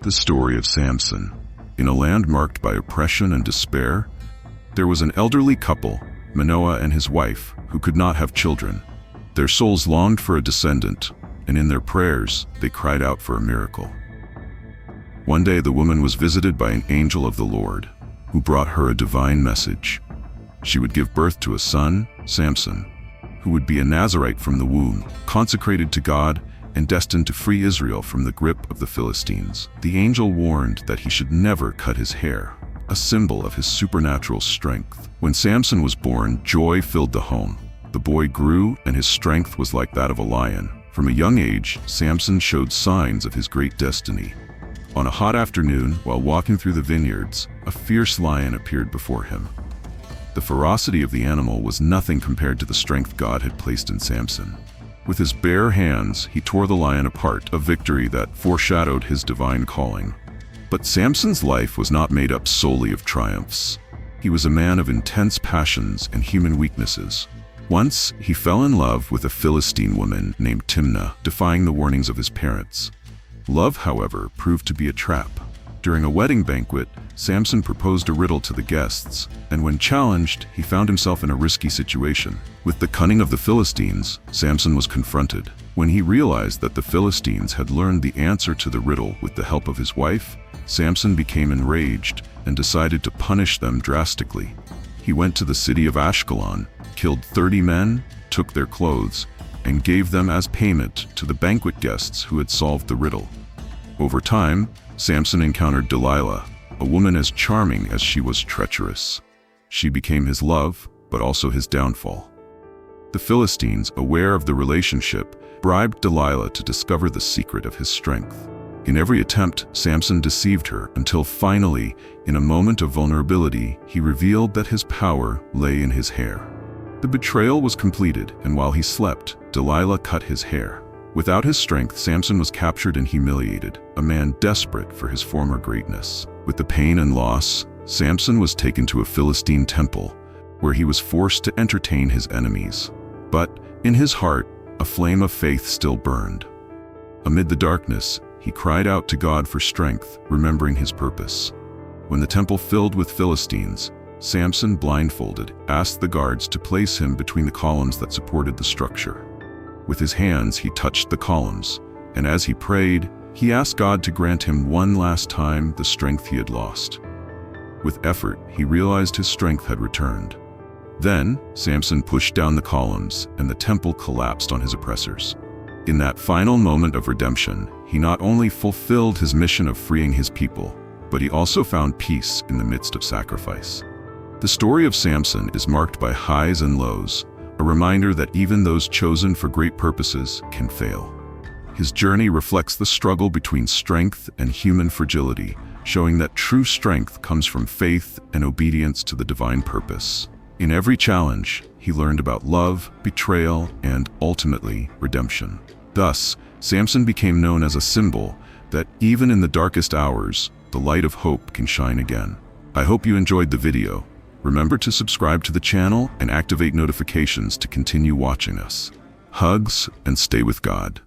The story of Samson. In a land marked by oppression and despair, there was an elderly couple, Manoah and his wife, who could not have children. Their souls longed for a descendant, and in their prayers, they cried out for a miracle. One day the woman was visited by an angel of the Lord, who brought her a divine message. She would give birth to a son, Samson, who would be a Nazirite from the womb, consecrated to God and destined to free Israel from the grip of the Philistines. The angel warned that he should never cut his hair, a symbol of his supernatural strength. When Samson was born, joy filled the home. The boy grew, and his strength was like that of a lion. From a young age, Samson showed signs of his great destiny. On a hot afternoon, while walking through the vineyards, a fierce lion appeared before him. The ferocity of the animal was nothing compared to the strength God had placed in Samson. With his bare hands, he tore the lion apart, a victory that foreshadowed his divine calling. But Samson's life was not made up solely of triumphs. He was a man of intense passions and human weaknesses. Once, he fell in love with a Philistine woman named Timnah, defying the warnings of his parents. Love, however, proved to be a trap. During a wedding banquet, Samson proposed a riddle to the guests, and when challenged, he found himself in a risky situation. With the cunning of the Philistines, Samson was confronted. When he realized that the Philistines had learned the answer to the riddle with the help of his wife, Samson became enraged and decided to punish them drastically. He went to the city of Ashkelon, killed 30 men, took their clothes, and gave them as payment to the banquet guests who had solved the riddle. Over time, Samson encountered Delilah, a woman as charming as she was treacherous. She became his love, but also his downfall. The Philistines, aware of the relationship, bribed Delilah to discover the secret of his strength. In every attempt, Samson deceived her until finally, in a moment of vulnerability, he revealed that his power lay in his hair. The betrayal was completed, and while he slept, Delilah cut his hair. Without his strength, Samson was captured and humiliated, a man desperate for his former greatness. With the pain and loss, Samson was taken to a Philistine temple, where he was forced to entertain his enemies. But in his heart, a flame of faith still burned. Amid the darkness, he cried out to God for strength, remembering his purpose. When the temple filled with Philistines, Samson, blindfolded, asked the guards to place him between the columns that supported the structure. With his hands, he touched the columns, and as he prayed, he asked God to grant him one last time the strength he had lost. With effort, he realized his strength had returned. Then, Samson pushed down the columns, and the temple collapsed on his oppressors. In that final moment of redemption, he not only fulfilled his mission of freeing his people, but he also found peace in the midst of sacrifice. The story of Samson is marked by highs and lows, a reminder that even those chosen for great purposes can fail. His journey reflects the struggle between strength and human fragility, showing that true strength comes from faith and obedience to the divine purpose. In every challenge, he learned about love, betrayal, and ultimately, redemption. Thus, Samson became known as a symbol that even in the darkest hours, the light of hope can shine again. I hope you enjoyed the video. Remember to subscribe to the channel and activate notifications to continue watching us. Hugs and stay with God.